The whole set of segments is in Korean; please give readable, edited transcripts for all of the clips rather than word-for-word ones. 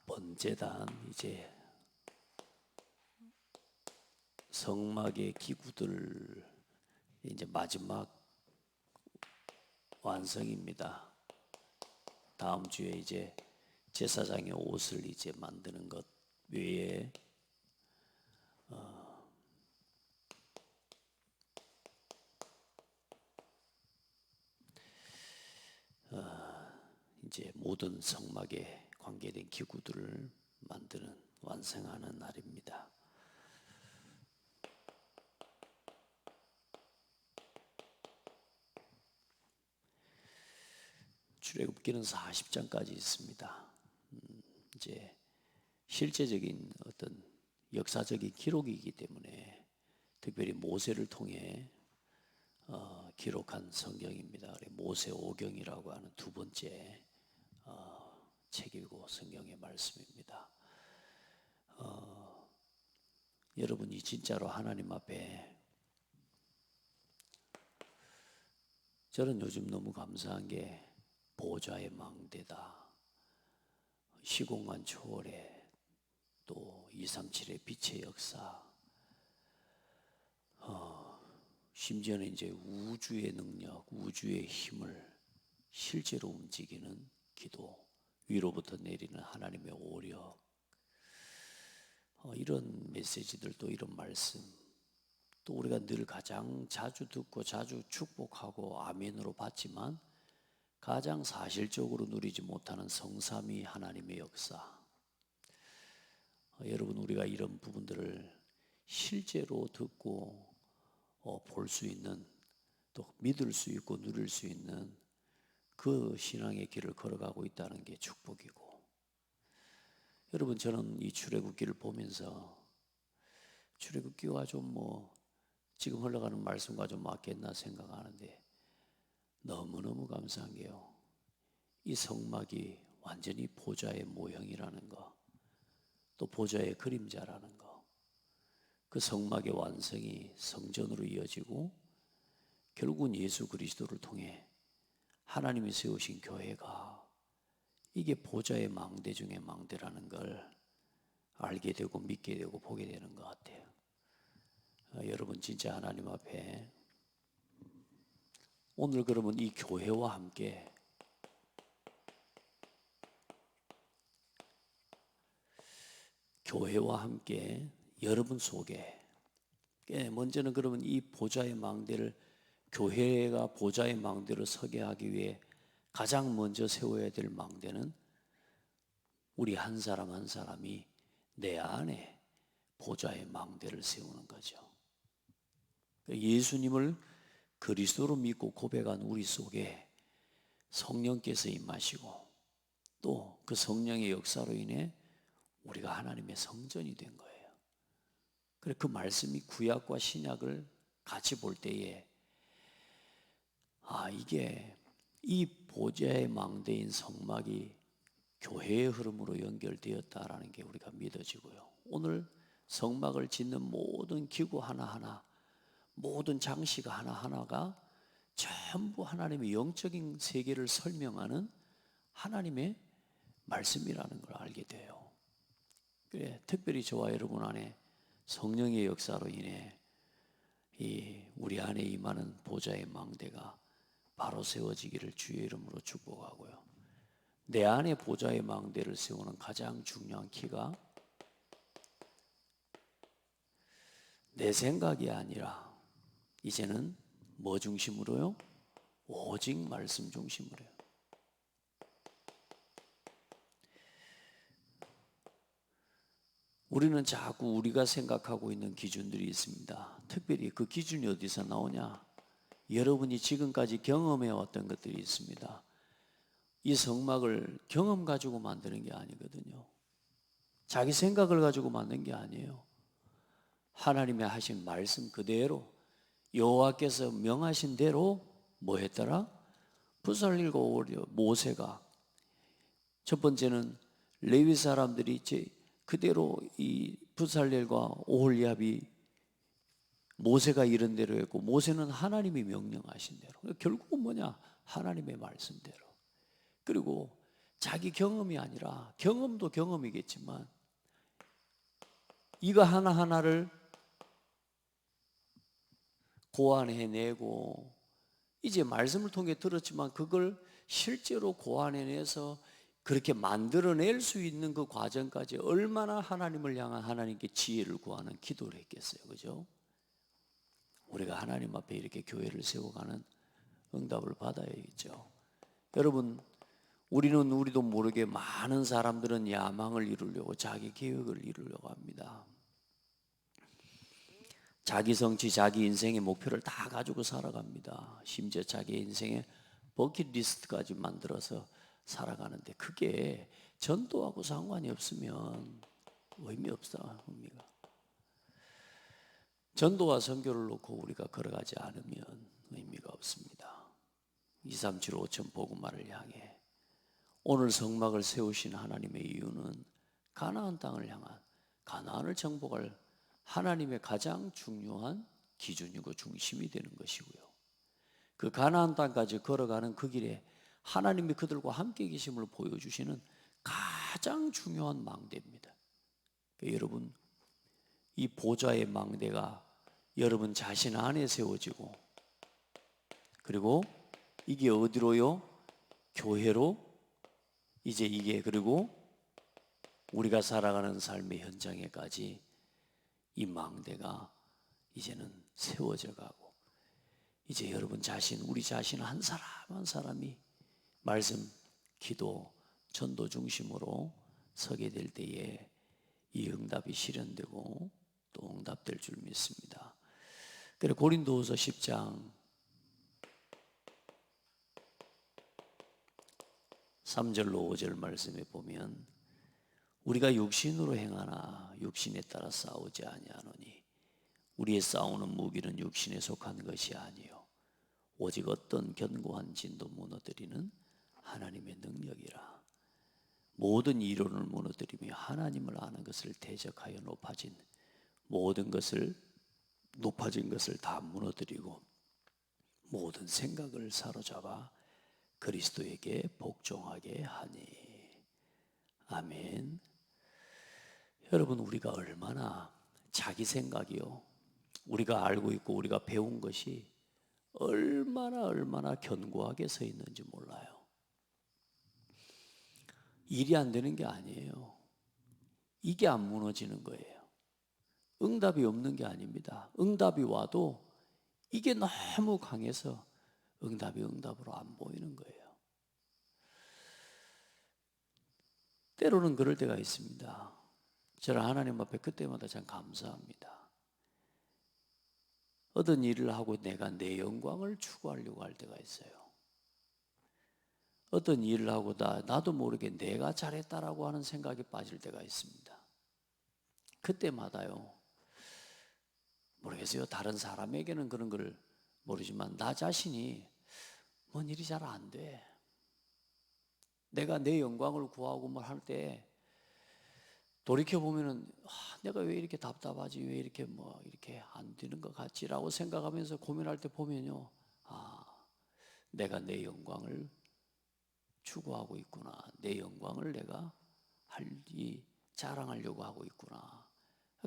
번제단 이제 성막의 기구들 이제 마지막 완성입니다. 다음 주에 이제 제사장의 옷을 이제 만드는 것 외에 이제 모든 성막에 관계된 기구들을 만드는 완성하는 날입니다. 출애굽기는 40장까지 있습니다. 이제 실제적인 어떤 역사적인 기록이기 때문에 특별히 모세를 통해 기록한 성경입니다. 모세 오경이라고 하는 두 번째 책이고 성경의 말씀입니다. 여러분이 진짜로 하나님 앞에, 저는 요즘 너무 감사한 게 보좌의 망대다, 시공간 초월에 또 237의 빛의 역사, 심지어는 이제 우주의 능력, 우주의 힘을 실제로 움직이는 기도, 위로부터 내리는 하나님의 오력, 이런 메시지들, 또 이런 말씀, 또 우리가 늘 가장 자주 듣고 자주 축복하고 아멘으로 받지만 가장 사실적으로 누리지 못하는 성삼위 하나님의 역사. 여러분, 우리가 이런 부분들을 실제로 듣고 볼 수 있는, 또 믿을 수 있고 누릴 수 있는 그 신앙의 길을 걸어가고 있다는 게 축복이고, 여러분, 저는 이 출애굽기를 보면서 출애굽기가 좀 지금 흘러가는 말씀과 좀 맞겠나 생각하는데 너무너무 감사한 게요, 이 성막이 완전히 보좌의 모형이라는 거, 또 보좌의 그림자라는 거, 그 성막의 완성이 성전으로 이어지고 결국은 예수 그리스도를 통해 하나님이 세우신 교회가 이게 보좌의 망대 중에 망대라는 걸 알게 되고 믿게 되고 보게 되는 것 같아요. 여러분, 진짜 하나님 앞에 오늘 그러면 이 교회와 함께 여러분 속에, 먼저는 그러면 이 보좌의 망대를, 교회가 보좌의 망대로 서게 하기 위해 가장 먼저 세워야 될 망대는 우리 한 사람 한 사람이 내 안에 보좌의 망대를 세우는 거죠. 예수님을 그리스도로 믿고 고백한 우리 속에 성령께서 임하시고 또 그 성령의 역사로 인해 우리가 하나님의 성전이 된 거예요. 그래, 그 말씀이 구약과 신약을 같이 볼 때에 이게 이 보좌의 망대인 성막이 교회의 흐름으로 연결되었다라는 게 우리가 믿어지고요. 오늘 성막을 짓는 모든 기구 하나하나, 모든 장식 하나하나가 전부 하나님의 영적인 세계를 설명하는 하나님의 말씀이라는 걸 알게 돼요. 그래, 특별히 저와 여러분 안에 성령의 역사로 인해 우리 안에 임하는 보좌의 망대가 바로 세워지기를 주의 이름으로 축복하고요. 내 안에 보좌의 망대를 세우는 가장 중요한 키가 내 생각이 아니라 이제는 뭐 중심으로요? 오직 말씀 중심으로요. 우리는 자꾸 우리가 생각하고 있는 기준들이 있습니다. 특별히 그 기준이 어디서 나오냐? 여러분이 지금까지 경험해 왔던 것들이 있습니다. 이 성막을 경험 가지고 만드는 게 아니거든요. 자기 생각을 가지고 만든 게 아니에요. 하나님의 하신 말씀 그대로, 여호와께서 명하신 대로 뭐 했더라? 부살일고 모세가, 첫 번째는 레위 사람들이 그대로 이 부살렐과 오홀리압이 모세가 이런 대로 했고, 모세는 하나님이 명령하신 대로, 결국은 뭐냐? 하나님의 말씀대로. 그리고 자기 경험이 아니라, 경험도 경험이겠지만 이거 하나하나를 고안해내고, 이제 말씀을 통해 들었지만 그걸 실제로 고안해내서 그렇게 만들어낼 수 있는 그 과정까지 얼마나 하나님을 향한 하나님께 지혜를 구하는 기도를 했겠어요. 그죠? 우리가 하나님 앞에 이렇게 교회를 세워가는 응답을 받아야겠죠. 여러분, 우리도 모르게 많은 사람들은 야망을 이루려고, 자기 계획을 이루려고 합니다. 자기 성취, 자기 인생의 목표를 다 가지고 살아갑니다. 심지어 자기 인생의 버킷리스트까지 만들어서 살아가는데, 그게 전도하고 상관이 없으면 의미 없다. 의미가. 전도와 선교를 놓고 우리가 걸어가지 않으면 의미가 없습니다. 237 5천 복음화를 향해 오늘 성막을 세우신 하나님의 이유는 가나안 땅을 향한, 가나안을 정복할 하나님의 가장 중요한 기준이고 중심이 되는 것이고요. 그 가나안 땅까지 걸어가는 그 길에 하나님이 그들과 함께 계심을 보여주시는 가장 중요한 망대입니다. 그러니까 여러분, 이 보좌의 망대가 여러분 자신 안에 세워지고, 그리고 이게 어디로요? 교회로. 이제 이게, 그리고 우리가 살아가는 삶의 현장에까지 이 망대가 이제는 세워져 가고, 이제 여러분 자신, 우리 자신 한 사람 한 사람이 말씀, 기도, 전도 중심으로 서게 될 때에 이 응답이 실현되고 또 응답될 줄 믿습니다. 그래, 고린도후서 10장 3절로 5절 말씀에 보면, 우리가 육신으로 행하나 육신에 따라 싸우지 아니하노니 우리의 싸우는 무기는 육신에 속한 것이 아니요 오직 어떤 견고한 진도 무너뜨리는 하나님의 능력이라. 모든 이론을 무너뜨리며 하나님을 아는 것을 대적하여 높아진 것을 다 무너뜨리고 모든 생각을 사로잡아 그리스도에게 복종하게 하니. 아멘. 여러분, 우리가 얼마나 자기 생각이요, 우리가 알고 있고 우리가 배운 것이 얼마나 견고하게 서 있는지 몰라요. 일이 안 되는 게 아니에요. 이게 안 무너지는 거예요. 응답이 없는 게 아닙니다. 응답이 와도 이게 너무 강해서 응답이 응답으로 안 보이는 거예요. 때로는 그럴 때가 있습니다. 저는 하나님 앞에 그때마다 참 감사합니다. 어떤 일을 하고 내가 내 영광을 추구하려고 할 때가 있어요. 어떤 일을 하고 나도 모르게 내가 잘했다라고 하는 생각이 빠질 때가 있습니다. 그때마다요, 모르겠어요. 다른 사람에게는 그런 걸 모르지만 나 자신이 뭔 일이 잘 안 돼. 내가 내 영광을 구하고 뭘 할 때 돌이켜보면은, 내가 왜 이렇게 답답하지? 왜 이렇게 이렇게 안 되는 것 같지라고 생각하면서 고민할 때 보면요, 내가 내 영광을 추구하고 있구나. 내 영광을 내가 자랑하려고 하고 있구나.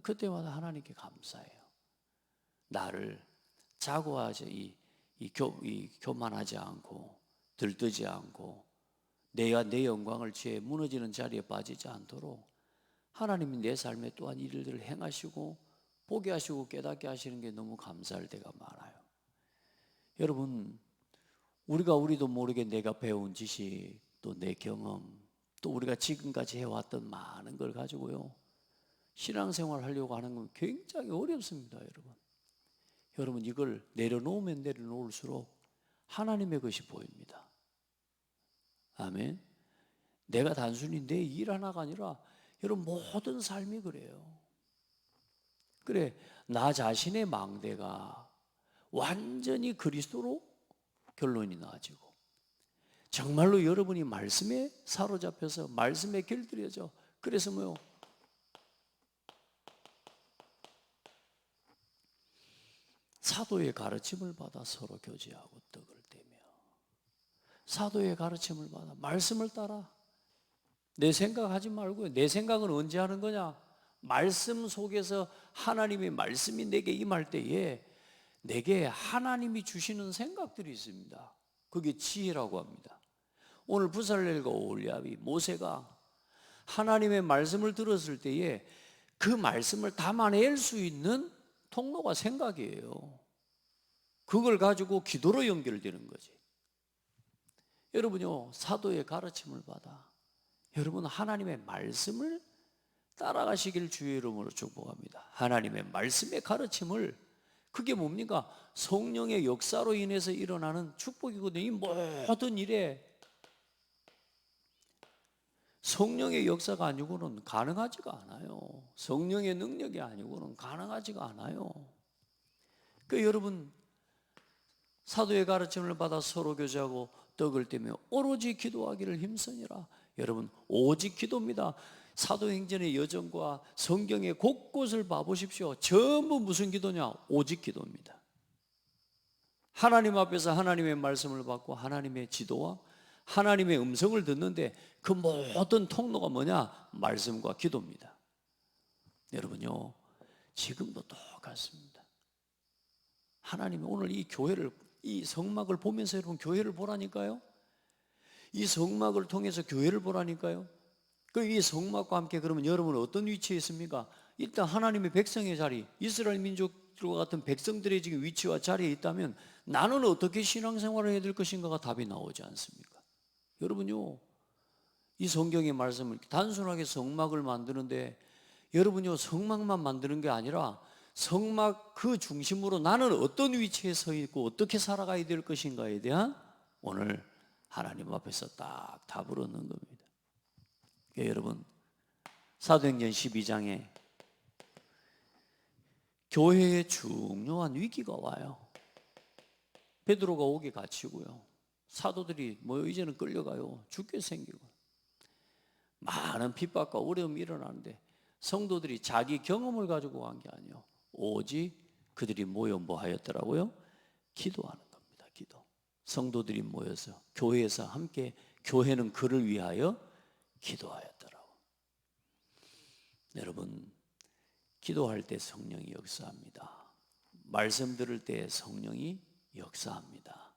그때마다 하나님께 감사해요. 나를 자고하지, 교만하지 않고 들뜨지 않고 내가 내 영광을 무너지는 자리에 빠지지 않도록 하나님이 내 삶에 또한 일들을 행하시고 보게 하시고 깨닫게 하시는 게 너무 감사할 때가 많아요. 여러분, 우리도 모르게 내가 배운 지식, 또 내 경험, 또 우리가 지금까지 해왔던 많은 걸 가지고요, 신앙생활 하려고 하는 건 굉장히 어렵습니다. 여러분, 이걸 내려놓으면 내려놓을수록 하나님의 것이 보입니다. 아멘. 내가 단순히 내 일 하나가 아니라 여러분 모든 삶이 그래요. 그래, 나 자신의 망대가 완전히 그리스도로 결론이 나지고, 정말로 여러분이 말씀에 사로잡혀서 말씀에 길들여져, 그래서 사도의 가르침을 받아 서로 교제하고 떡을 떼며, 사도의 가르침을 받아 말씀을 따라 내 생각하지 말고요. 내 생각은 언제 하는 거냐? 말씀 속에서 하나님의 말씀이 내게 임할 때에 내게 하나님이 주시는 생각들이 있습니다. 그게 지혜라고 합니다. 오늘 부살렐과 오홀리압이 모세가 하나님의 말씀을 들었을 때에 그 말씀을 담아낼 수 있는 통로가 생각이에요. 그걸 가지고 기도로 연결되는 거지. 여러분요, 사도의 가르침을 받아 여러분 하나님의 말씀을 따라가시길 주의 이름으로 축복합니다. 하나님의 말씀의 가르침을, 그게 뭡니까? 성령의 역사로 인해서 일어나는 축복이거든요. 이 모든 일에 성령의 역사가 아니고는 가능하지가 않아요. 성령의 능력이 아니고는 가능하지가 않아요. 그 여러분 사도의 가르침을 받아 서로 교제하고 떡을 떼며 오로지 기도하기를 힘쓰니라. 여러분 오직 기도입니다. 사도행전의 여정과 성경의 곳곳을 봐보십시오. 전부 무슨 기도냐? 오직 기도입니다. 하나님 앞에서 하나님의 말씀을 받고 하나님의 지도와 하나님의 음성을 듣는데 그 모든 통로가 뭐냐? 말씀과 기도입니다. 여러분요, 지금도 똑같습니다. 하나님이 오늘 이 교회를, 이 성막을 보면서 여러분 교회를 보라니까요. 이 성막을 통해서 교회를 보라니까요. 그 이 성막과 함께 그러면 여러분은 어떤 위치에 있습니까? 일단 하나님의 백성의 자리, 이스라엘 민족들과 같은 백성들의 지금 위치와 자리에 있다면 나는 어떻게 신앙생활을 해야 될 것인가가 답이 나오지 않습니까? 여러분요, 이 성경의 말씀을 단순하게 성막을 만드는데 여러분요, 성막만 만드는 게 아니라 성막 그 중심으로 나는 어떤 위치에 서 있고 어떻게 살아가야 될 것인가에 대한 오늘 하나님 앞에서 딱 답을 얻는 겁니다. 여러분 사도행전 12장에 교회에 중요한 위기가 와요. 베드로가 옥에 갇히고요. 사도들이 이제는 끌려가요. 죽게 생기고 많은 핍박과 어려움이 일어나는데 성도들이 자기 경험을 가지고 간 게 아니에요. 오직 그들이 모여 뭐 하였더라고요? 기도하는 겁니다. 기도. 성도들이 모여서 교회에서 함께, 교회는 그를 위하여 기도하였더라고. 여러분 기도할 때 성령이 역사합니다. 말씀 들을 때 성령이 역사합니다.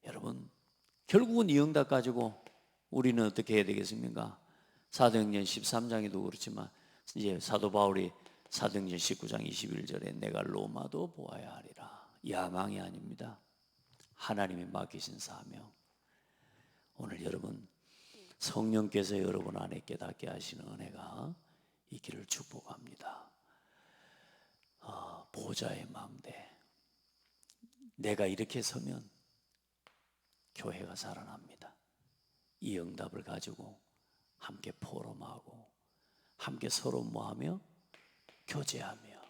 여러분 결국은 이 응답 가지고 우리는 어떻게 해야 되겠습니까? 사도행전 13장에도 그렇지만 이제 사도 바울이 사도행전 19장 21절에 내가 로마도 보아야 하리라. 야망이 아닙니다. 하나님이 맡기신 사명. 오늘 여러분 성령께서 여러분 안에 깨닫게 하시는 은혜가 있기를 축복합니다. 보좌의 망대. 내가 이렇게 서면 교회가 살아납니다. 이 응답을 가지고 함께 포럼하고 함께 서로 뭐하며 교제하며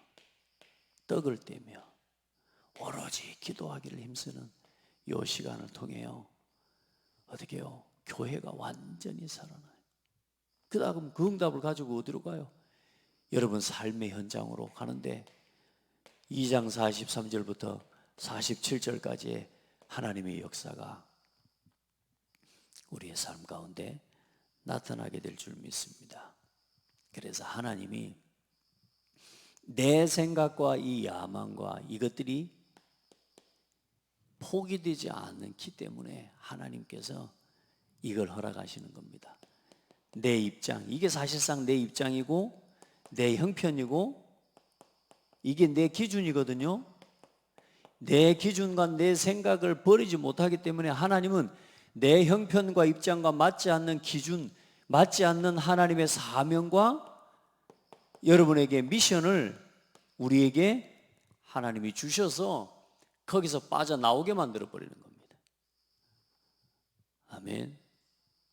떡을 떼며 오로지 기도하기를 힘쓰는 이 시간을 통해요. 어떻게 해요? 교회가 완전히 살아나요. 그 다음 그 응답을 가지고 어디로 가요? 여러분 삶의 현장으로 가는데 2장 43절부터 47절까지의 하나님의 역사가 우리의 삶 가운데 나타나게 될 줄 믿습니다. 그래서 하나님이 내 생각과 이 야망과 이것들이 포기되지 않기 때문에 하나님께서 이걸 허락하시는 겁니다. 내 입장, 이게 사실상 내 입장이고 내 형편이고 이게 내 기준이거든요. 내 기준과 내 생각을 버리지 못하기 때문에 하나님은 내 형편과 입장과 맞지 않는 기준, 맞지 않는 하나님의 사명과 여러분에게 미션을 우리에게 하나님이 주셔서 거기서 빠져나오게 만들어 버리는 겁니다. 아멘.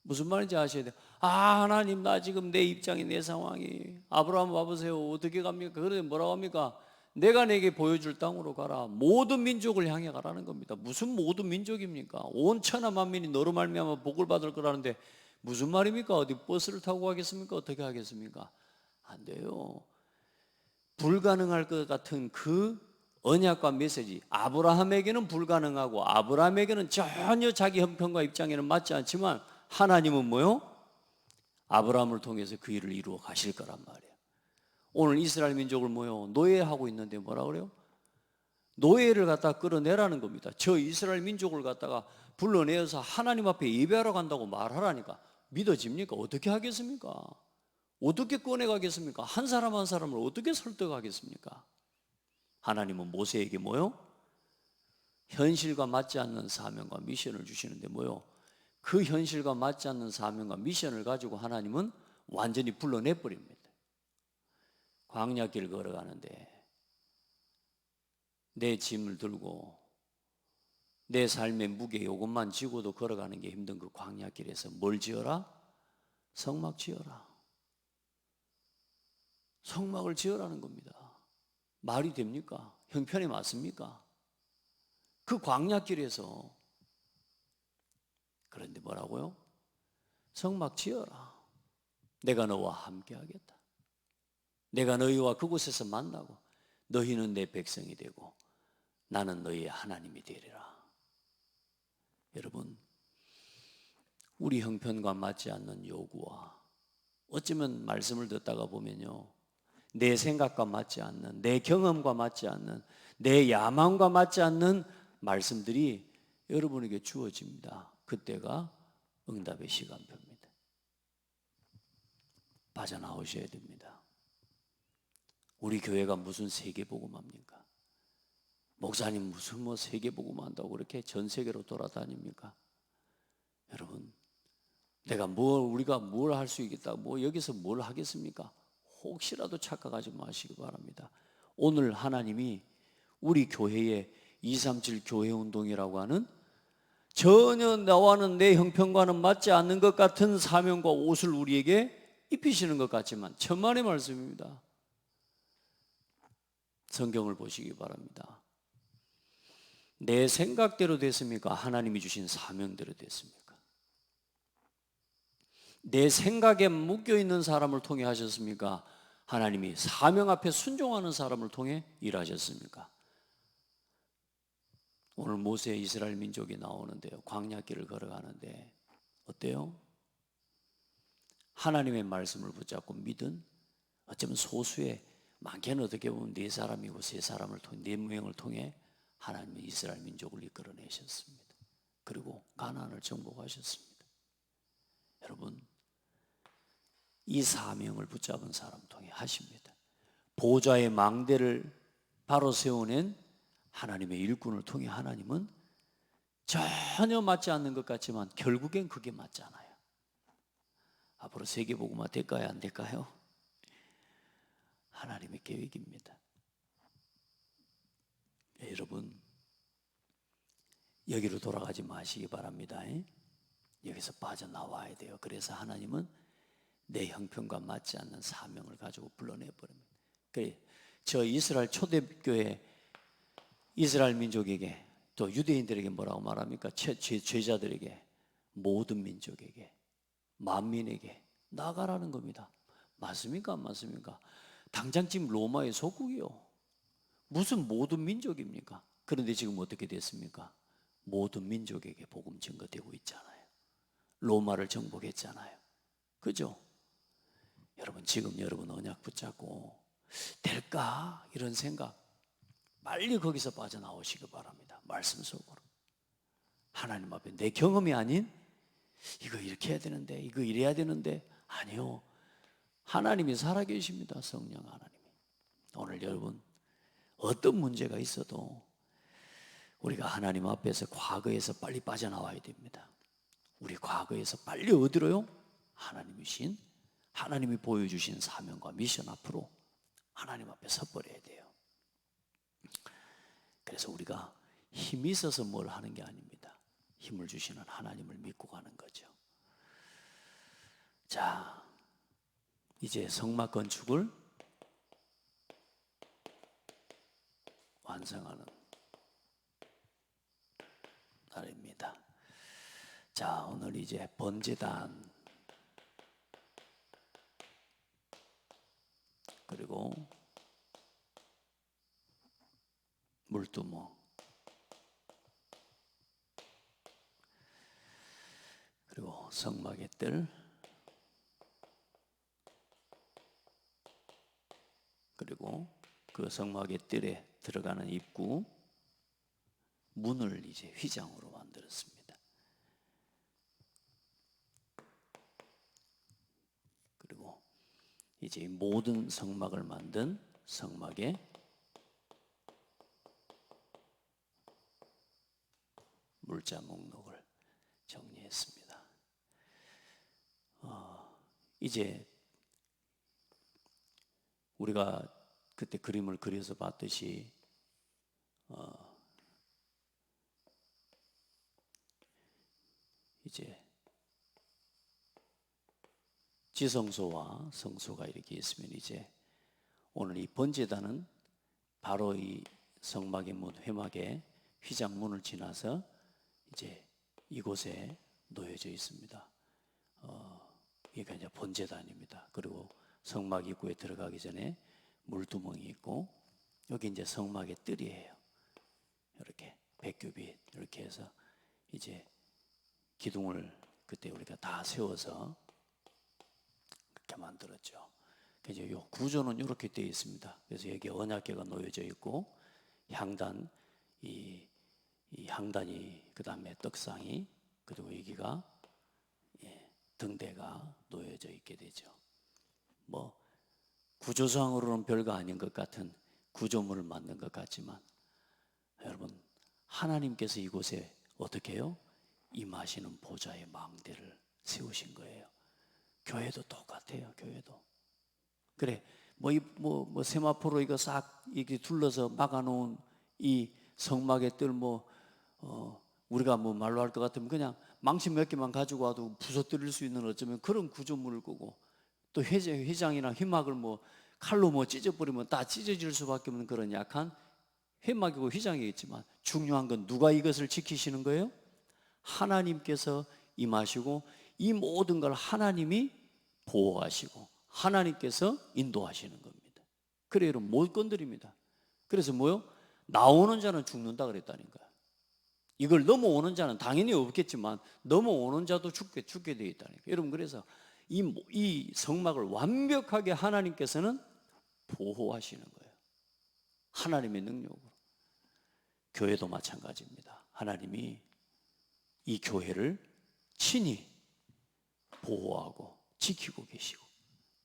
무슨 말인지 아셔야 돼요. 하나님 나 지금 내 입장이 내 상황이 아브라함 와보세요. 어떻게 갑니까? 그래 뭐라고 합니까? 내가 내게 보여줄 땅으로 가라. 모든 민족을 향해 가라는 겁니다. 무슨 모든 민족입니까? 온 천하 만민이 너로 말미암아 복을 받을 거라는데 무슨 말입니까? 어디 버스를 타고 가겠습니까? 어떻게 하겠습니까? 안 돼요. 불가능할 것 같은 그 언약과 메시지, 아브라함에게는 불가능하고 아브라함에게는 전혀 자기 형편과 입장에는 맞지 않지만 하나님은 뭐요? 아브라함을 통해서 그 일을 이루어 가실 거란 말이에요. 오늘 이스라엘 민족을 노예하고 있는데 뭐라 그래요? 노예를 갖다 끌어내라는 겁니다. 저 이스라엘 민족을 갖다가 불러내어서 하나님 앞에 예배하러 간다고 말하라니까 믿어집니까? 어떻게 하겠습니까? 어떻게 꺼내가겠습니까? 한 사람 한 사람을 어떻게 설득하겠습니까? 하나님은 모세에게 현실과 맞지 않는 사명과 미션을 주시는데 그 현실과 맞지 않는 사명과 미션을 가지고 하나님은 완전히 불러내버립니다. 광야길 걸어가는데 내 짐을 들고 내 삶의 무게 이것만 지고도 걸어가는 게 힘든 그 광야길에서 뭘 지어라? 성막 지어라. 성막을 지어라는 겁니다. 말이 됩니까? 형편이 맞습니까? 그 광야길에서. 그런데 뭐라고요? 성막 지어라. 내가 너와 함께 하겠다. 내가 너희와 그곳에서 만나고 너희는 내 백성이 되고 나는 너희의 하나님이 되리라. 여러분, 우리 형편과 맞지 않는 요구와 어쩌면 말씀을 듣다가 보면요, 내 생각과 맞지 않는, 내 경험과 맞지 않는, 내 야망과 맞지 않는 말씀들이 여러분에게 주어집니다. 그때가 응답의 시간표입니다. 빠져나오셔야 됩니다. 우리 교회가 무슨 세계복음합니까? 목사님 무슨 세계복음 한다고 그렇게 전 세계로 돌아다닙니까? 여러분, 우리가 뭘 할 수 있겠다, 여기서 뭘 하겠습니까? 혹시라도 착각하지 마시기 바랍니다. 오늘 하나님이 우리 교회의 237 교회 운동이라고 하는 전혀 나와는 내 형편과는 맞지 않는 것 같은 사명과 옷을 우리에게 입히시는 것 같지만 천만의 말씀입니다. 성경을 보시기 바랍니다. 내 생각대로 됐습니까? 하나님이 주신 사명대로 됐습니까? 내 생각에 묶여있는 사람을 통해 하셨습니까? 하나님이 사명 앞에 순종하는 사람을 통해 일하셨습니까? 오늘 모세 이스라엘 민족이 나오는데요, 광야길을 걸어가는데 어때요? 하나님의 말씀을 붙잡고 믿은 어쩌면 소수의, 많게는 어떻게 보면 4사람이고 3사람을 통해 4명을 통해 하나님은 이스라엘 민족을 이끌어내셨습니다. 그리고 가나안을 정복하셨습니다. 여러분, 이 사명을 붙잡은 사람 통해 하십니다. 보좌의 망대를 바로 세워낸 하나님의 일꾼을 통해 하나님은 전혀 맞지 않는 것 같지만 결국엔 그게 맞잖아요. 앞으로 세계복음화 될까요? 안 될까요? 하나님의 계획입니다. 여러분, 여기로 돌아가지 마시기 바랍니다. 여기서 빠져나와야 돼요. 그래서 하나님은 내 형편과 맞지 않는 사명을 가지고 불러내버립니다. 저 이스라엘 초대교회 이스라엘 민족에게, 또 유대인들에게 뭐라고 말합니까? 제자들에게, 모든 민족에게, 만민에게 나가라는 겁니다. 맞습니까? 안 맞습니까? 당장 지금 로마의 속국이요. 무슨 모든 민족입니까? 그런데 지금 어떻게 됐습니까? 모든 민족에게 복음 증거되고 있잖아요. 로마를 정복했잖아요. 그죠? 여러분, 지금 여러분 언약 붙잡고 될까? 이런 생각 빨리 거기서 빠져나오시기 바랍니다. 말씀 속으로. 하나님 앞에 내 경험이 아닌 이거 이렇게 해야 되는데, 이거 이래야 되는데, 아니요. 하나님이 살아계십니다. 성령 하나님이. 오늘 여러분, 어떤 문제가 있어도 우리가 하나님 앞에서 과거에서 빨리 빠져나와야 됩니다. 우리 과거에서 빨리 어디로요? 하나님이 보여주신 사명과 미션 앞으로 하나님 앞에 서버려야 돼요. 그래서 우리가 힘이 있어서 뭘 하는 게 아닙니다. 힘을 주시는 하나님을 믿고 가는 거죠. 자, 이제 성막 건축을 완성하는 날입니다. 자, 오늘 이제 번제단, 그리고 물두멍, 그리고 성막의 뜰, 그 성막의 뜰에 들어가는 입구 문을 이제 휘장으로 만들었습니다. 그리고 이제 모든 성막을 만든 성막의 물자 목록을 정리했습니다. 이제 우리가 그때 그림을 그려서 봤듯이 이제 지성소와 성소가 이렇게 있으면 이제 오늘 이 번제단은 바로 이 성막의 문 회막의 휘장문을 지나서 이제 이곳에 놓여져 있습니다. 이게 이제 번제단입니다. 그리고 성막 입구에 들어가기 전에 물두멍이 있고 여기 이제 성막의 뜰이에요. 이렇게 백규빗 이렇게 해서 이제 기둥을 그때 우리가 다 세워서 그렇게 만들었죠. 그래서 이 구조는 이렇게 되어 있습니다. 그래서 여기 언약궤가 놓여져 있고 향단 이 향단이 그 다음에 떡상이 그리고 여기가 등대가 놓여져 있게 되죠. 뭐 구조상으로는 별거 아닌 것 같은 구조물을 만든 것 같지만 여러분 하나님께서 이곳에 어떻게 해요? 임하시는 보좌의 망대를 세우신 거예요. 교회도 똑같아요. 교회도 그래 뭐 세마포로 이거 싹 이렇게 둘러서 막아놓은 이 성막의 뜰 우리가 뭐 말로 할 것 같으면 그냥 망치 몇 개만 가지고 와도 부서뜨릴 수 있는 어쩌면 그런 구조물을 끄고 또 회장이나 회막을 칼로 찢어버리면 다 찢어질 수밖에 없는 그런 약한 회막이고 휘장이겠지만 중요한 건 누가 이것을 지키시는 거예요? 하나님께서 임하시고 이 모든 걸 하나님이 보호하시고 하나님께서 인도하시는 겁니다. 그래 여러분 못 건드립니다. 그래서 뭐요? 나오는 자는 죽는다 그랬다니까요. 이걸 넘어오는 자는 당연히 없겠지만 넘어오는 자도 죽게 되어 있다니까요. 여러분 그래서 이 성막을 완벽하게 하나님께서는 보호하시는 거예요. 하나님의 능력으로. 교회도 마찬가지입니다. 하나님이 이 교회를 친히 보호하고 지키고 계시고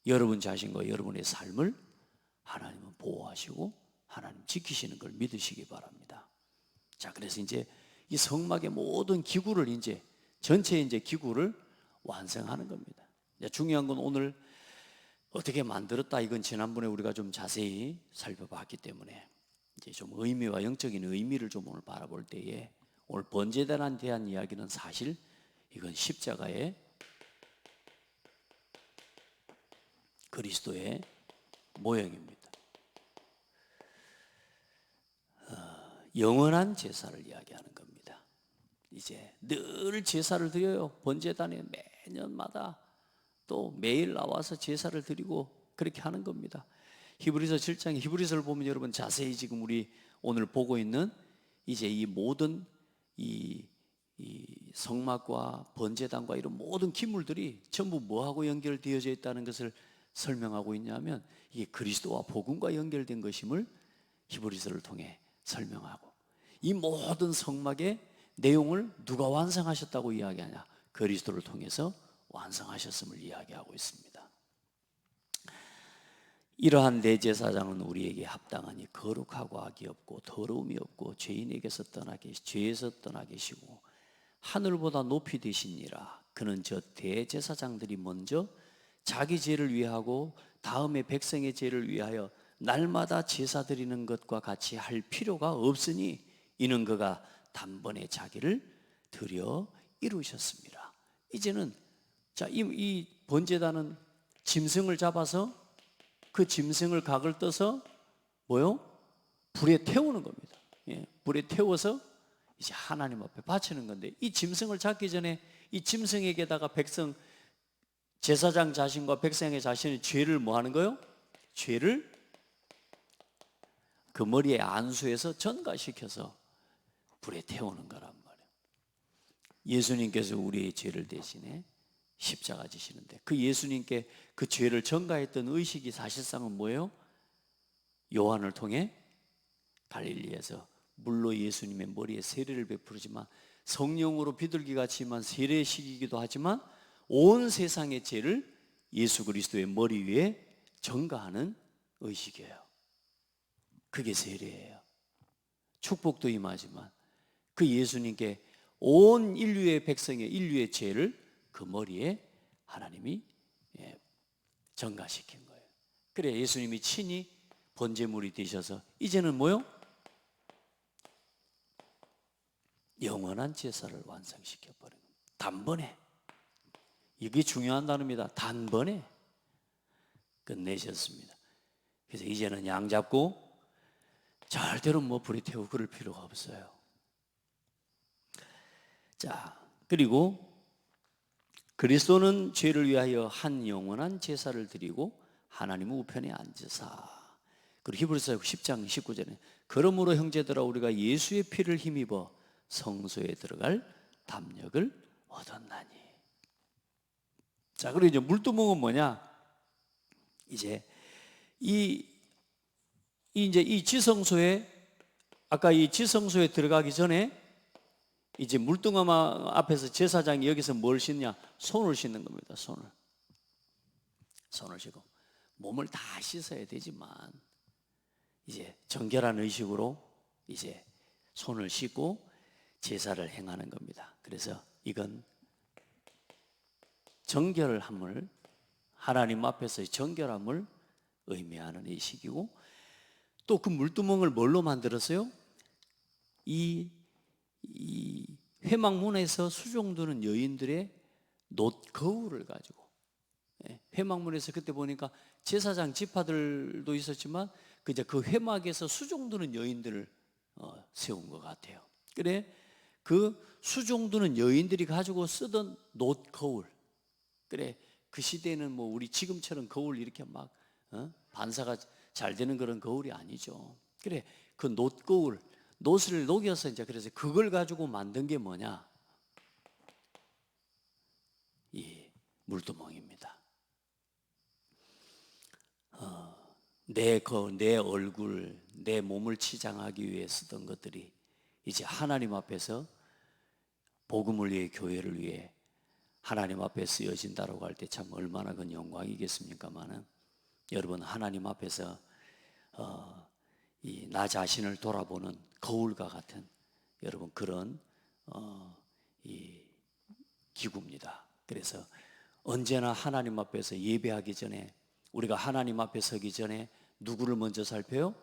여러분 자신과 여러분의 삶을 하나님은 보호하시고 하나님 지키시는 걸 믿으시기 바랍니다. 자, 그래서 이제 이 성막의 모든 기구를 전체 기구를 완성하는 겁니다. 중요한 건 오늘 어떻게 만들었다 이건 지난번에 우리가 좀 자세히 살펴봤기 때문에 이제 좀 의미와 영적인 의미를 좀 오늘 바라볼 때에 오늘 번제단에 대한 이야기는 사실 이건 십자가의 그리스도의 모형입니다. 영원한 제사를 이야기하는 겁니다. 이제 늘 제사를 드려요. 번제단에 매년마다 또 매일 나와서 제사를 드리고 그렇게 하는 겁니다. 히브리서 7장 히브리서를 보면 여러분 자세히 지금 우리 오늘 보고 있는 이제 이 모든 이 성막과 번제단과 이런 모든 기물들이 전부 뭐하고 연결되어져 있다는 것을 설명하고 있냐면 이게 그리스도와 복음과 연결된 것임을 히브리서를 통해 설명하고 이 모든 성막의 내용을 누가 완성하셨다고 이야기하냐? 그리스도를 통해서 완성하셨음을 이야기하고 있습니다. 이러한 대제사장은 우리에게 합당하니 거룩하고 악이 없고 더러움이 없고 죄에서 떠나 계시고 하늘보다 높이 되시니라. 그는 저 대제사장들이 먼저 자기 죄를 위하고 다음에 백성의 죄를 위하여 날마다 제사 드리는 것과 같이 할 필요가 없으니 이는 그가 단번에 자기를 드려 이루셨습니다. 이제는 이 번제단은 짐승을 잡아서 그 짐승을 각을 떠서 불에 태우는 겁니다. 불에 태워서 이제 하나님 앞에 바치는 건데 이 짐승을 잡기 전에 이 짐승에게다가 제사장 자신과 백성의 자신의 죄를 뭐 하는 거예요? 죄를 그 머리에 안수해서 전가시켜서 불에 태우는 거란 말이에요. 예수님께서 우리의 죄를 대신해 십자가 지시는데 그 예수님께 그 죄를 전가했던 의식이 사실상은 뭐예요? 요한을 통해 갈릴리에서 물로 예수님의 머리에 세례를 베푸르지만 성령으로 비둘기같이만 세례식이기도 하지만 온 세상의 죄를 예수 그리스도의 머리 위에 전가하는 의식이에요. 그게 세례예요. 축복도 임하지만 그 예수님께 온 인류의 백성의 인류의 죄를 그 머리에 하나님이 전가시킨 거예요. 그래 예수님이 친히 번제물이 되셔서 이제는 뭐요? 영원한 제사를 완성시켜 버린 겁니다. 단번에. 이게 중요한 단어입니다. 단번에 끝내셨습니다. 그래서 이제는 양 잡고 절대로 뭐 불에 태우고 그럴 필요가 없어요. 자, 그리고 그리스도는 죄를 위하여 한 영원한 제사를 드리고 하나님 우편에 앉으사. 그리고 히브리서 10장 19절에 그러므로 형제들아 우리가 예수의 피를 힘입어 성소에 들어갈 담력을 얻었나니. 자, 그리고 이제 물두멍은 뭐냐? 이제 이 지성소에 아까 이 지성소에 들어가기 전에 이제 물두멍 앞에서 제사장이 여기서 뭘 씻냐? 손을 씻는 겁니다. 손을 씻고 몸을 다 씻어야 되지만 이제 정결한 의식으로 이제 손을 씻고 제사를 행하는 겁니다. 그래서 이건 정결함을 하나님 앞에서의 정결함을 의미하는 의식이고 또 그 물두멍을 뭘로 만들었어요? 이 회막문에서 수종드는 여인들의 놋 거울을 가지고 회막문에서 그때 보니까 제사장 지파들도 있었지만 그 회막에서 수종드는 여인들을 세운 것 같아요. 그래 그 수종드는 여인들이 가지고 쓰던 놋 거울. 그래 그 시대에는 뭐 우리 지금처럼 거울 이렇게 막 반사가 잘 되는 그런 거울이 아니죠. 그래 그 놋 거울, 놋을 녹여서 이제 그래서 그걸 가지고 만든 게 뭐냐? 이 물두멍입니다. 내 얼굴, 내 몸을 치장하기 위해 쓰던 것들이 이제 하나님 앞에서 복음을 위해 교회를 위해 하나님 앞에 쓰여진다라고 할 때 참 얼마나 큰 영광이겠습니까마는 여러분 하나님 앞에서 나 자신을 돌아보는 거울과 같은 여러분 그런 이 기구입니다. 그래서 언제나 하나님 앞에서 예배하기 전에 우리가 하나님 앞에 서기 전에 누구를 먼저 살펴요?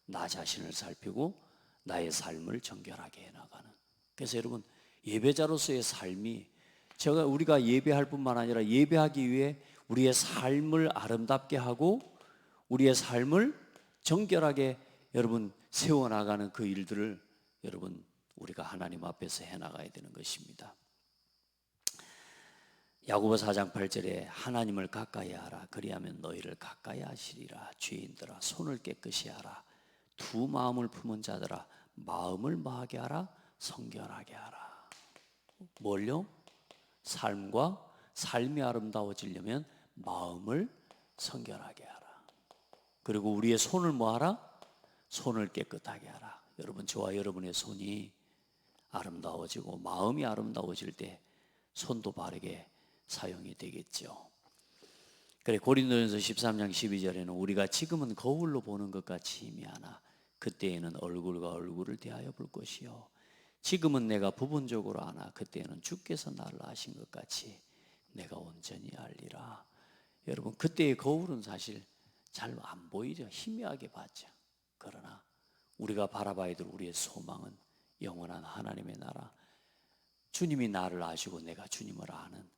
나 자신을 살피고 나의 삶을 정결하게 해나가는. 그래서 여러분 예배자로서의 삶이 우리가 예배할 뿐만 아니라 예배하기 위해 우리의 삶을 아름답게 하고 우리의 삶을 정결하게 여러분 세워나가는 그 일들을 여러분 우리가 하나님 앞에서 해나가야 되는 것입니다. 야고보 4장 8절에 하나님을 가까이 하라 그리하면 너희를 가까이 하시리라. 죄인들아 손을 깨끗이 하라. 두 마음을 품은 자들아 마음을 마하게 하라. 성결하게 하라. 뭘요? 삶이 아름다워지려면 마음을 성결하게 하라. 그리고 우리의 손을 뭐하라? 손을 깨끗하게 하라. 여러분 저와 여러분의 손이 아름다워지고 마음이 아름다워질 때 손도 바르게 사용이 되겠죠. 그래 고린도전서 13장 12절에는 우리가 지금은 거울로 보는 것 같이 희미하나 그때에는 얼굴과 얼굴을 대하여 볼 것이요 지금은 내가 부분적으로 아나 그때에는 주께서 나를 아신 것 같이 내가 온전히 알리라. 여러분 그때의 거울은 사실 잘 안 보이죠. 희미하게 봤죠. 그러나 우리가 바라봐야 될 우리의 소망은 영원한 하나님의 나라, 주님이 나를 아시고 내가 주님을 아는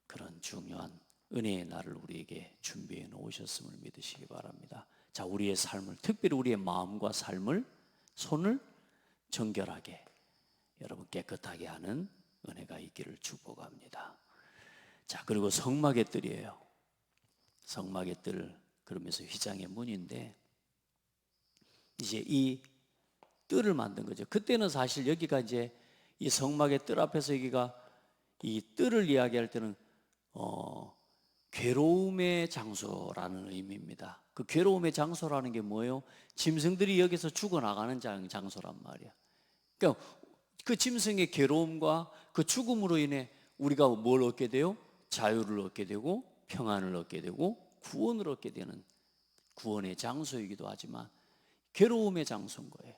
그런 중요한 은혜의 날을 우리에게 준비해 놓으셨음을 믿으시기 바랍니다. 자, 우리의 삶을 특별히 우리의 마음과 삶을 손을 정결하게 여러분 깨끗하게 하는 은혜가 있기를 축복합니다. 자, 그리고 성막의 뜰이에요. 성막의 뜰 그러면서 휘장의 문인데 이제 이 뜰을 만든 거죠. 그때는 사실 여기가 이제 이 성막의 뜰 앞에서 여기가 이 뜰을 이야기할 때는 괴로움의 장소라는 의미입니다. 그 괴로움의 장소라는 게 뭐예요? 짐승들이 여기서 죽어나가는 장소란 말이야. 그러니까 그 짐승의 괴로움과 그 죽음으로 인해 우리가 뭘 얻게 돼요? 자유를 얻게 되고 평안을 얻게 되고 구원을 얻게 되는 구원의 장소이기도 하지만 괴로움의 장소인 거예요.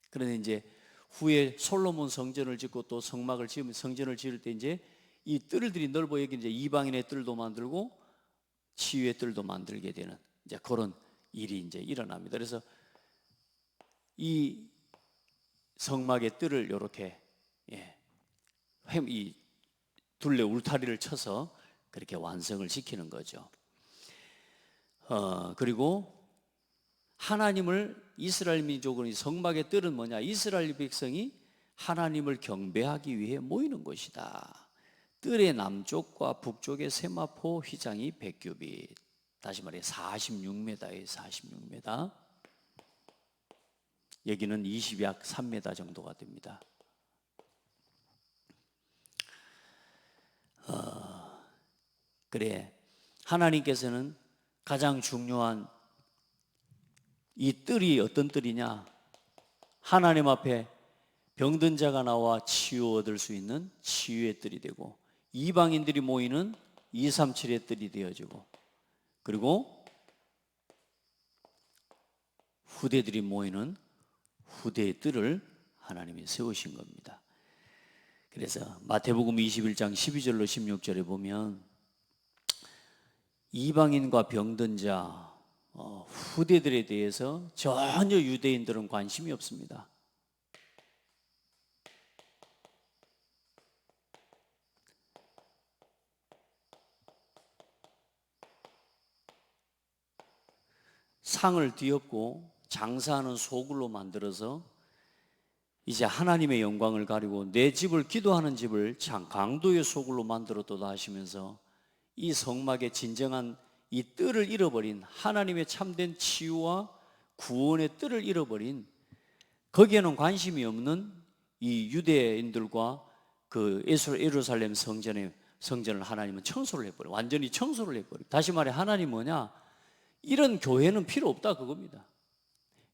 그런데 이제 후에 솔로몬 성전을 짓고 또 성막을 지으면 성전을 지을 때 이제 이 뜰들이 넓어 여기 이제 이방인의 뜰도 만들고 치유의 뜰도 만들게 되는 이제 그런 일이 이제 일어납니다. 그래서 이 성막의 뜰을 이렇게 이 둘레 울타리를 쳐서 그렇게 완성을 시키는 거죠. 그리고 하나님을 이스라엘 민족은 성막의 뜰은 뭐냐? 이스라엘 백성이 하나님을 경배하기 위해 모이는 곳이다. 뜰의 남쪽과 북쪽에 세마포 휘장이 100규빗, 다시 말해 46m에 46m. 여기는 20약 3m 정도가 됩니다. 그래, 하나님께서는 가장 중요한 이 뜰이 어떤 뜰이냐? 하나님 앞에 병든 자가 나와 치유 얻을 수 있는 치유의 뜰이 되고, 이방인들이 모이는 237의 뜰이 되어지고, 그리고 후대들이 모이는 후대의 뜰을 하나님이 세우신 겁니다. 그래서 마태복음 21장 12절로 16절에 보면 이방인과 병든 자 후대들에 대해서 전혀 유대인들은 관심이 없습니다. 상을 뒤엎고 장사하는 소굴로 만들어서 이제 하나님의 영광을 가리고 내 집을 기도하는 집을 참 강도의 소굴로 만들었도다 하시면서 이 성막의 진정한 이 뜰을 잃어버린 하나님의 참된 치유와 구원의 뜰을 잃어버린 거기에는 관심이 없는 이 유대인들과 그 예루살렘 성전을 하나님은 청소를 해버려요. 완전히 청소를 해버려요. 다시 말해 하나님 뭐냐? 이런 교회는 필요 없다 그겁니다.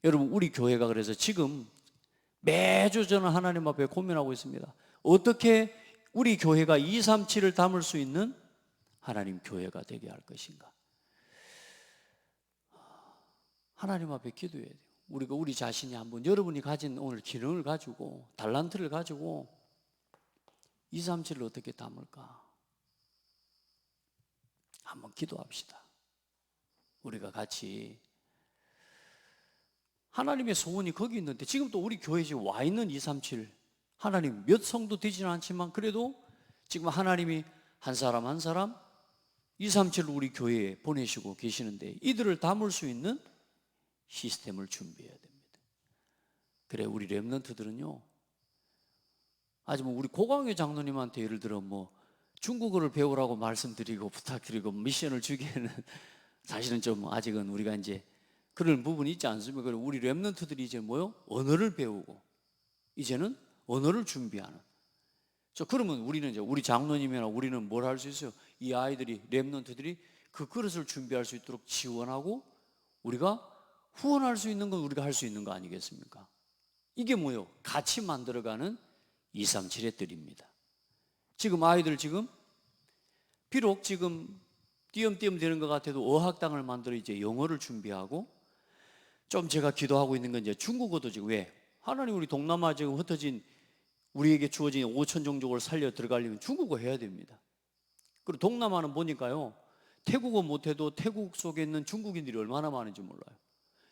여러분 우리 교회가 그래서 지금 매주 저는 하나님 앞에 고민하고 있습니다. 어떻게 우리 교회가 237을 담을 수 있는 하나님 교회가 되게 할 것인가? 하나님 앞에 기도해야 돼요. 우리가 우리 자신이 한번 여러분이 가진 오늘 기능을 가지고 달란트를 가지고 237을 어떻게 담을까? 한번 기도합시다. 우리가 같이 하나님의 소원이 거기 있는데 지금 또 우리 교회에 지금 와 있는 237 하나님 몇 성도 되지는 않지만 그래도 지금 하나님이 한 사람 한 사람 237을 우리 교회에 보내시고 계시는데 이들을 담을 수 있는 시스템을 준비해야 됩니다. 그래 우리 렘넌트들은요 아주 뭐 우리 고광회 장로님한테 예를 들어 뭐 중국어를 배우라고 말씀드리고 부탁드리고 미션을 주기에는 사실은 좀 아직은 우리가 이제 그런 부분이 있지 않습니까? 우리 렘넌트들이 이제 뭐요? 언어를 배우고 이제는 언어를 준비하는. 그러면 우리는 이제 우리 장로님이나 우리는 뭘 할 수 있어요? 이 아이들이 렘넌트들이 그 그릇을 준비할 수 있도록 지원하고 우리가 후원할 수 있는 건 우리가 할 수 있는 거 아니겠습니까? 이게 뭐요? 같이 만들어가는 237의 뜰입니다. 지금 아이들 지금 비록 지금 띄엄띄엄 되는 것 같아도 어학당을 만들어 이제 영어를 준비하고 좀 제가 기도하고 있는 건 이제 중국어도 지금 왜? 하나님 우리 동남아 지금 흩어진 우리에게 주어진 5천 종족을 살려 들어가려면 중국어 해야 됩니다. 그리고 동남아는 보니까요 태국어 못해도 태국 속에 있는 중국인들이 얼마나 많은지 몰라요.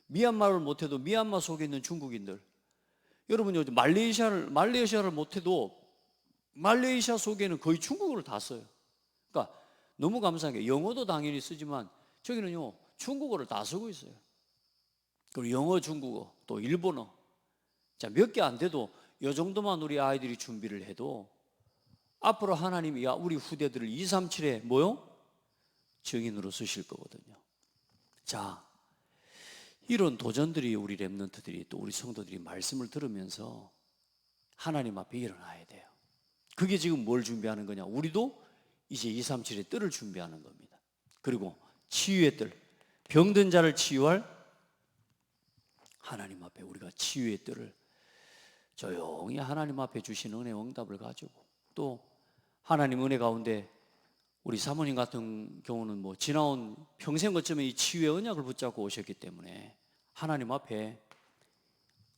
미얀마를 못해도 미얀마 속에 있는 중국인들. 여러분 요즘 말레이시아를 못해도 말레이시아 속에는 거의 중국어를 다 써요. 그러니까 너무 감사한 게 영어도 당연히 쓰지만 저기는요 중국어를 다 쓰고 있어요. 그리고 영어, 중국어, 또 일본어. 자, 몇 개 안 돼도 이 정도만 우리 아이들이 준비를 해도 앞으로 하나님이 우리 후대들을 237에 뭐요? 증인으로 쓰실 거거든요. 자, 이런 도전들이 우리 렘넌트들이 또 우리 성도들이 말씀을 들으면서 하나님 앞에 일어나야 돼요. 그게 지금 뭘 준비하는 거냐? 우리도 이제 237의 뜰을 준비하는 겁니다. 그리고 치유의 뜰, 병든 자를 치유할 하나님 앞에 우리가 치유의 뜰을 조용히 하나님 앞에 주신 은혜 응답을 가지고, 또 하나님 은혜 가운데 우리 사모님 같은 경우는 뭐 지나온 평생 거점에 이 치유의 언약을 붙잡고 오셨기 때문에 하나님 앞에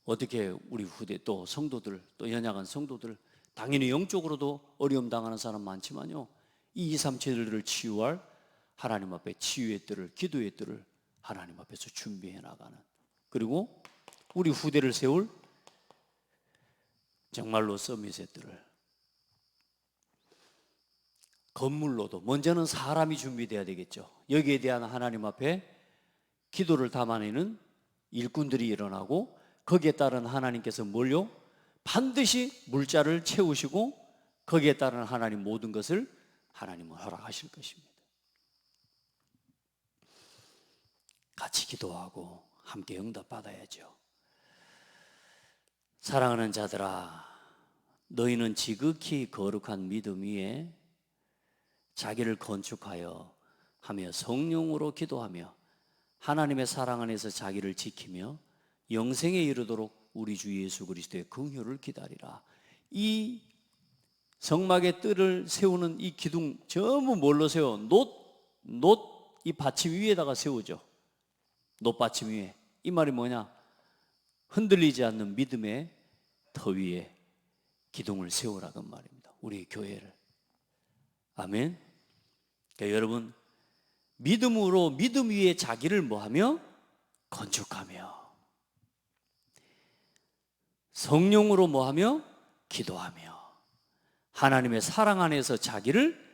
어떻게 우리 후대 또 성도들, 또 연약한 성도들, 당연히 영적으로도 어려움 당하는 사람 많지만요, 이 237을 치유할 하나님 앞에 치유의 뜰을, 기도의 뜰을 하나님 앞에서 준비해 나가는, 그리고 우리 후대를 세울 정말로 서밋의 뜰을, 건물로도 먼저는 사람이 준비돼야 되겠죠. 여기에 대한 하나님 앞에 기도를 담아내는 일꾼들이 일어나고, 거기에 따른 하나님께서 뭘요? 반드시 물자를 채우시고 거기에 따른 하나님 모든 것을 하나님은 허락하실 것입니다. 같이 기도하고 함께 응답받아야죠. 사랑하는 자들아, 너희는 지극히 거룩한 믿음 위에 자기를 건축하여 하며 성령으로 기도하며 하나님의 사랑 안에서 자기를 지키며 영생에 이르도록 우리 주 예수 그리스도의 긍휼을 기다리라. 이 성막의 뜰을 세우는 이 기둥 전부 뭘로 세워? 이 받침 위에다가 세우죠. 놋 받침 위에. 이 말이 뭐냐? 흔들리지 않는 믿음의 터 위에 기둥을 세우라 그 말입니다. 우리 교회를. 아멘. 그러니까 여러분, 믿음으로 믿음 위에 자기를 뭐하며? 건축하며, 성령으로 뭐하며? 기도하며, 하나님의 사랑 안에서 자기를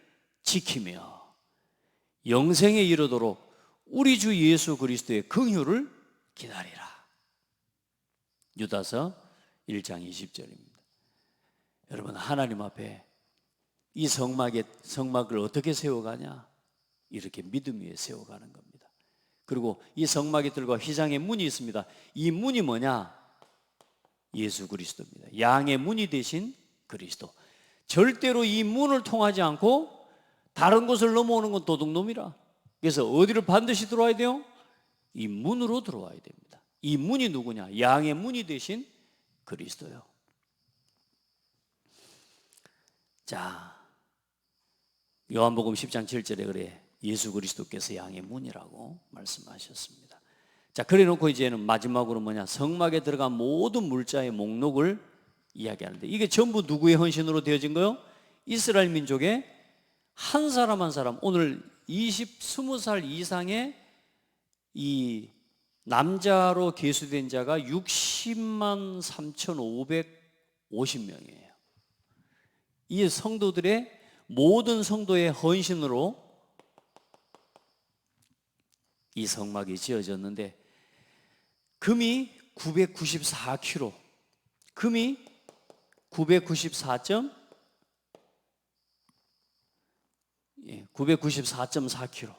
지키며 영생에 이르도록 우리 주 예수 그리스도의 긍휼을 기다리라. 유다서 1장 20절입니다. 여러분, 하나님 앞에 이 성막을 어떻게 세워가냐? 이렇게 믿음 위에 세워가는 겁니다. 그리고 이 성막의 뜰과 휘장의 문이 있습니다. 이 문이 뭐냐? 예수 그리스도입니다. 양의 문이 되신 그리스도. 절대로 이 문을 통하지 않고 다른 곳을 넘어오는 건 도둑놈이라. 그래서 어디를 반드시 들어와야 돼요? 이 문으로 들어와야 됩니다. 이 문이 누구냐? 양의 문이 되신 그리스도요. 자, 요한복음 10장 7절에 그래 예수 그리스도께서 양의 문이라고 말씀하셨습니다. 자, 그래 놓고 이제는 마지막으로 뭐냐? 성막에 들어간 모든 물자의 목록을 이야기하는데, 이게 전부 누구의 헌신으로 되어진 거요? 이스라엘 민족의 한 사람 한 사람, 오늘 20살 이상의 이 남자로 계수된 자가 60만 3,550명이에요. 이 성도들의 모든 성도의 헌신으로 이 성막이 지어졌는데, 금이 994kg, 금이 994.4kg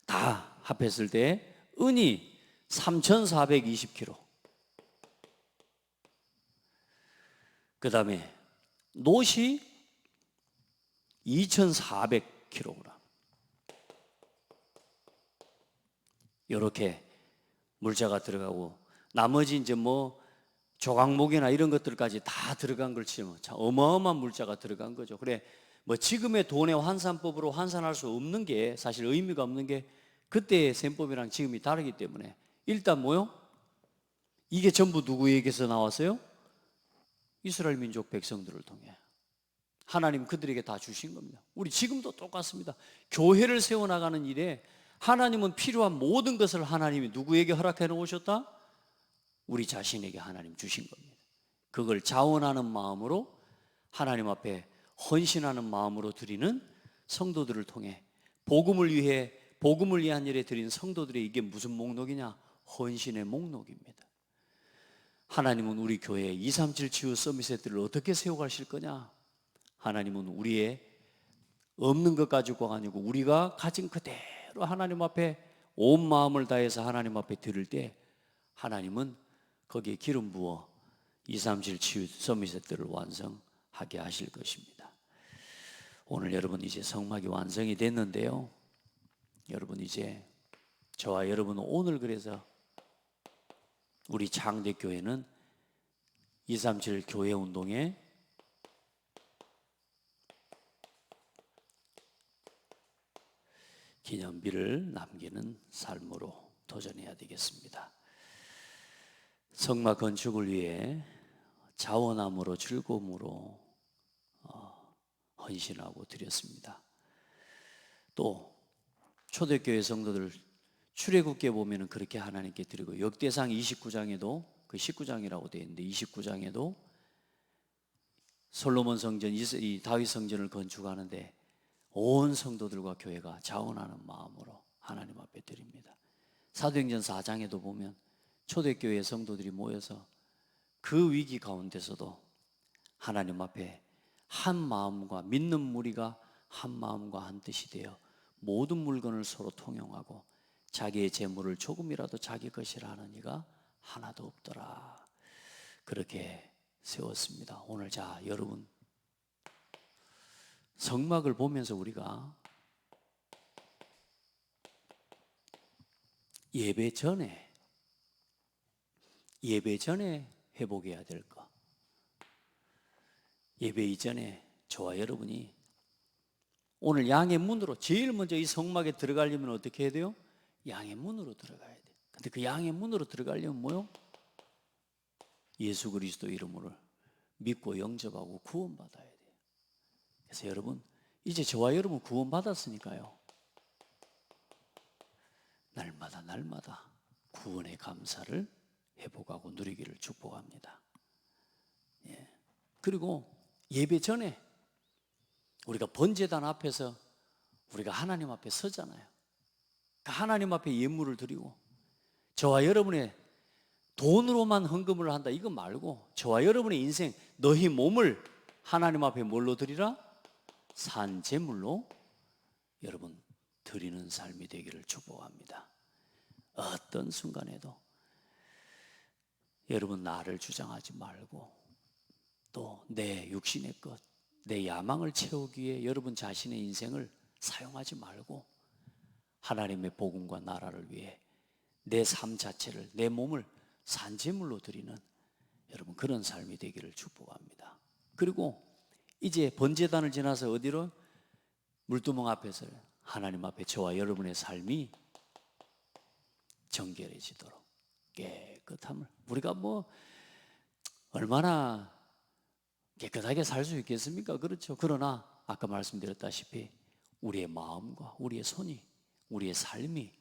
다 합했을 때 은이 3,420kg, 그 다음에 놋이 2,400kg, 이렇게 물자가 들어가고, 나머지 이제 뭐 조각목이나 이런 것들까지 다 들어간 걸 치면 참 어마어마한 물자가 들어간 거죠. 그래, 뭐 지금의 돈의 환산법으로 환산할 수 없는 게, 사실 의미가 없는 게 그때의 셈법이랑 지금이 다르기 때문에, 일단 뭐요? 이게 전부 누구에게서 나왔어요? 이스라엘 민족 백성들을 통해 하나님 그들에게 다 주신 겁니다. 우리 지금도 똑같습니다. 교회를 세워나가는 일에 하나님은 필요한 모든 것을 하나님이 누구에게 허락해 놓으셨다? 우리 자신에게 하나님 주신 겁니다. 그걸 자원하는 마음으로, 하나님 앞에 헌신하는 마음으로 드리는 성도들을 통해 복음을 위한 일에 드린 성도들의 이게 무슨 목록이냐? 헌신의 목록입니다. 하나님은 우리 교회 237 치유 서밋의 뜰을 어떻게 세워가실 거냐? 하나님은 우리의 없는 것 가지고 아니고 우리가 가진 그대로 하나님 앞에 온 마음을 다해서 하나님 앞에 드릴 때, 하나님은 거기에 기름 부어 237 치유 서밋의 뜰을 완성하게 하실 것입니다. 오늘 여러분 이제 성막이 완성이 됐는데요. 여러분 이제 저와 여러분 오늘 그래서 우리 창대교회는 237 교회 운동에 기념비를 남기는 삶으로 도전해야 되겠습니다. 성막 건축을 위해 자원함으로 즐거움으로 헌신하고 드렸습니다. 또 초대교회 성도들 출애굽기에 보면은 그렇게 하나님께 드리고, 역대상 29장에도 그 19장이라고 되어 있는데 29장에도 솔로몬 성전, 이 다윗 성전을 건축하는데 온 성도들과 교회가 자원하는 마음으로 하나님 앞에 드립니다. 사도행전 4장에도 보면 초대교회 성도들이 모여서 그 위기 가운데서도 하나님 앞에 한 마음과, 믿는 무리가 한 마음과 한 뜻이 되어 모든 물건을 서로 통용하고 자기의 재물을 조금이라도 자기 것이라 하는 이가 하나도 없더라. 그렇게 세웠습니다. 오늘 자 여러분, 성막을 보면서 우리가 예배 전에 회복해야 될 것, 예배 이전에 저와 여러분이 오늘 양의 문으로 제일 먼저 이 성막에 들어가려면 어떻게 해야 돼요? 양의 문으로 들어가야 돼요. 근데 그 양의 문으로 들어가려면 뭐요? 예수 그리스도 이름으로 믿고 영접하고 구원받아야 돼요. 그래서 여러분, 이제 저와 여러분 구원받았으니까요, 날마다 구원의 감사를 회복하고 누리기를 축복합니다. 예. 그리고 예배 전에 우리가 번제단 앞에서 우리가 하나님 앞에 서잖아요. 하나님 앞에 예물을 드리고, 저와 여러분의 돈으로만 헌금을 한다 이거 말고 저와 여러분의 인생, 너희 몸을 하나님 앞에 뭘로 드리라? 산제물로 여러분 드리는 삶이 되기를 축복합니다. 어떤 순간에도 여러분 나를 주장하지 말고 또 내 육신의 것, 내 야망을 채우기 위해 여러분 자신의 인생을 사용하지 말고 하나님의 복음과 나라를 위해 내 삶 자체를, 내 몸을 산제물로 드리는 여러분 그런 삶이 되기를 축복합니다. 그리고 이제 번제단을 지나서 어디로? 물두멍 앞에서 하나님 앞에 저와 여러분의 삶이 정결해지도록 깨끗함을, 우리가 뭐 얼마나 깨끗하게 살 수 있겠습니까? 그렇죠. 그러나 아까 말씀드렸다시피 우리의 마음과 우리의 손이, 우리의 삶이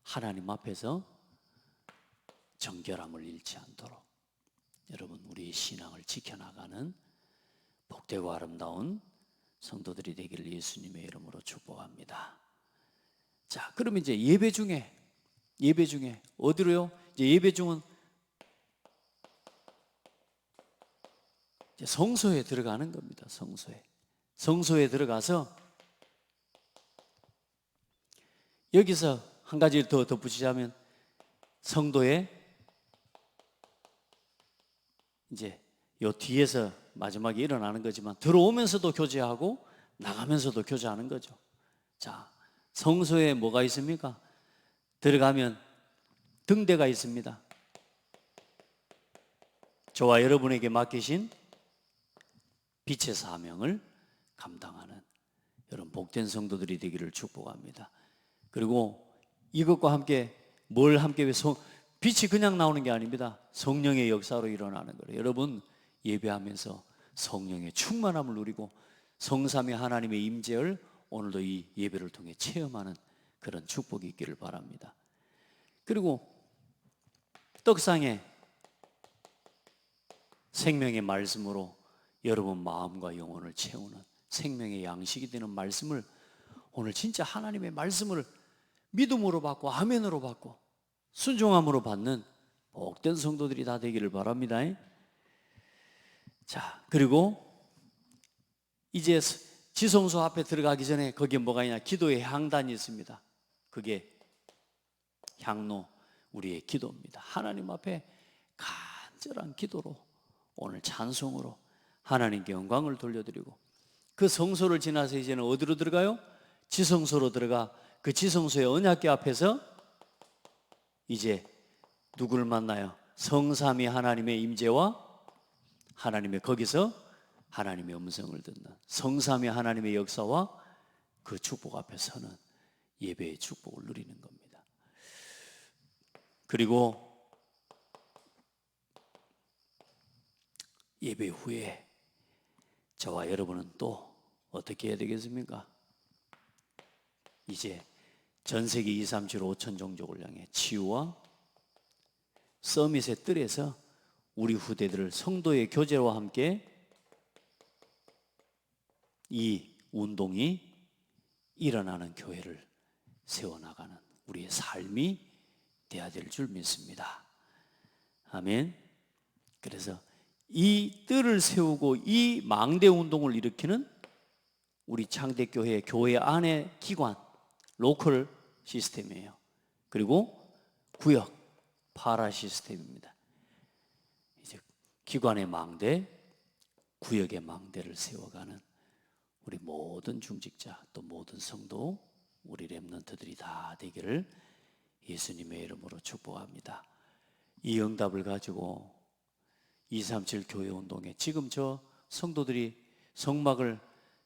하나님 앞에서 정결함을 잃지 않도록 여러분 우리의 신앙을 지켜나가는 복되고 아름다운 성도들이 되기를 예수님의 이름으로 축복합니다. 자, 그럼 이제 예배 중에 어디로요? 이제 예배 중은 이제 성소에 들어가는 겁니다. 성소에 들어가서 여기서 한 가지 더 덧붙이자면 성도의 이제 요 뒤에서 마지막에 일어나는 거지만 들어오면서도 교제하고 나가면서도 교제하는 거죠. 자, 성소에 뭐가 있습니까? 들어가면 등대가 있습니다. 저와 여러분에게 맡기신 빛의 사명을 감당하는 여러분 복된 성도들이 되기를 축복합니다. 그리고 이것과 함께 뭘 함께 빛이 그냥 나오는 게 아닙니다. 성령의 역사로 일어나는 거예요. 여러분 예배하면서 성령의 충만함을 누리고 성삼위 하나님의 임재를 오늘도 이 예배를 통해 체험하는 그런 축복이 있기를 바랍니다. 그리고 떡상에 생명의 말씀으로 여러분 마음과 영혼을 채우는 생명의 양식이 되는 말씀을 오늘 진짜 하나님의 말씀을 믿음으로 받고 아멘으로 받고 순종함으로 받는 복된 성도들이 다 되기를 바랍니다. 자, 그리고 이제 지성소 앞에 들어가기 전에 거기에 뭐가 있냐? 기도의 향단이 있습니다. 그게 향로, 우리의 기도입니다. 하나님 앞에 간절한 기도로 오늘 찬송으로 하나님께 영광을 돌려드리고 그 성소를 지나서 이제는 어디로 들어가요? 지성소로 들어가 그 지성소의 언약궤 앞에서 이제 누구를 만나요? 성삼위 하나님의 임재와 하나님의 거기서 하나님의 음성을 듣는 성삼위 하나님의 역사와 그 축복 앞에 서는 예배의 축복을 누리는 겁니다. 그리고 예배 후에 저와 여러분은 또 어떻게 해야 되겠습니까? 이제 전 세계 2, 3, 7, 5천 종족을 향해 치유와 서밋의 뜰에서 우리 후대들을 성도의 교제와 함께 이 운동이 일어나는 교회를 세워나가는 우리의 삶이 되어야 될 줄 믿습니다. 아멘. 그래서 이 뜰을 세우고 이 망대 운동을 일으키는 우리 창대교회 교회 안의 기관 로컬 시스템이에요. 그리고 구역 파라 시스템입니다. 이제 기관의 망대, 구역의 망대를 세워가는 우리 모든 중직자 또 모든 성도 우리 렘넌트들이 다 되기를 예수님의 이름으로 축복합니다. 이 응답을 가지고 237 교회 운동에 지금 저 성도들이 성막을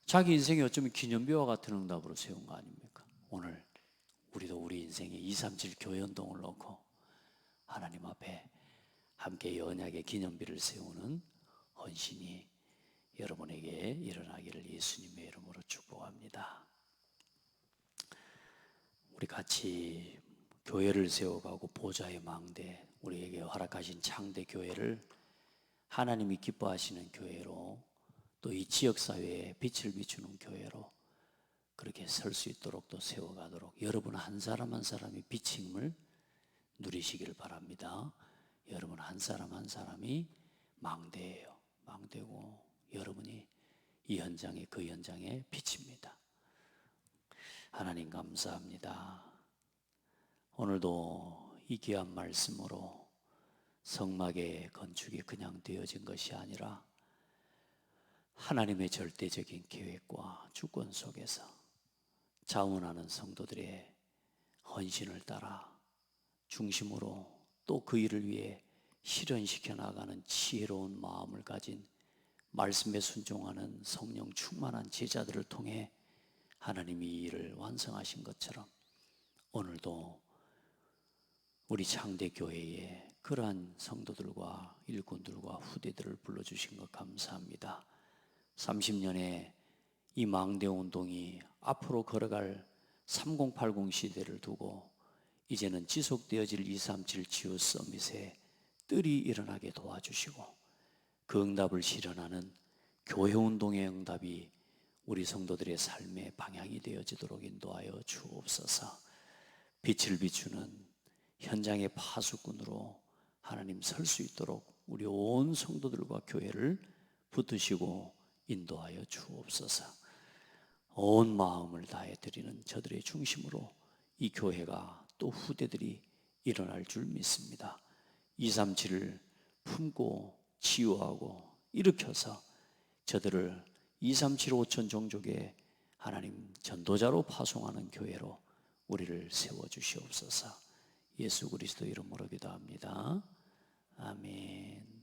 자기 인생의 어쩌면 기념비와 같은 응답으로 세운 거 아닙니까? 오늘 우리도 우리 인생에 237 교회 운동을 놓고 하나님 앞에 함께 언약의 기념비를 세우는 헌신이 여러분에게 일어나기를 예수님의 이름으로 축복합니다. 우리 같이 교회를 세워가고 보좌의 망대 우리에게 허락하신 창대 교회를 하나님이 기뻐하시는 교회로 또 이 지역사회에 빛을 비추는 교회로 그렇게 설 수 있도록 또 세워가도록 여러분 한 사람 한 사람이 빛임을 누리시기를 바랍니다. 여러분 한 사람 한 사람이 망대예요. 망대고 여러분이 이 현장에 그 현장에 빛입니다. 하나님 감사합니다. 오늘도 이 귀한 말씀으로 성막의 건축이 그냥 되어진 것이 아니라 하나님의 절대적인 계획과 주권 속에서 자원하는 성도들의 헌신을 따라 중심으로 또 그 일을 위해 실현시켜 나가는 지혜로운 마음을 가진 말씀에 순종하는 성령 충만한 제자들을 통해 하나님이 이 일을 완성하신 것처럼 오늘도 우리 창대교회에 그러한 성도들과 일꾼들과 후대들을 불러주신 것 감사합니다. 30년의 이 망대운동이 앞으로 걸어갈 3080 시대를 두고 이제는 지속되어질 237 치유 서밋에 뜰이 일어나게 도와주시고 그 응답을 실현하는 교회운동의 응답이 우리 성도들의 삶의 방향이 되어지도록 인도하여 주옵소서. 빛을 비추는 현장의 파수꾼으로 하나님 설 수 있도록 우리 온 성도들과 교회를 붙드시고 인도하여 주옵소서. 온 마음을 다해 드리는 저들의 중심으로 이 교회가 또 후대들이 일어날 줄 믿습니다. 237을 품고 치유하고 일으켜서 저들을 237 5천 종족의 하나님 전도자로 파송하는 교회로 우리를 세워주시옵소서. 예수 그리스도 이름으로 기도합니다. 아멘.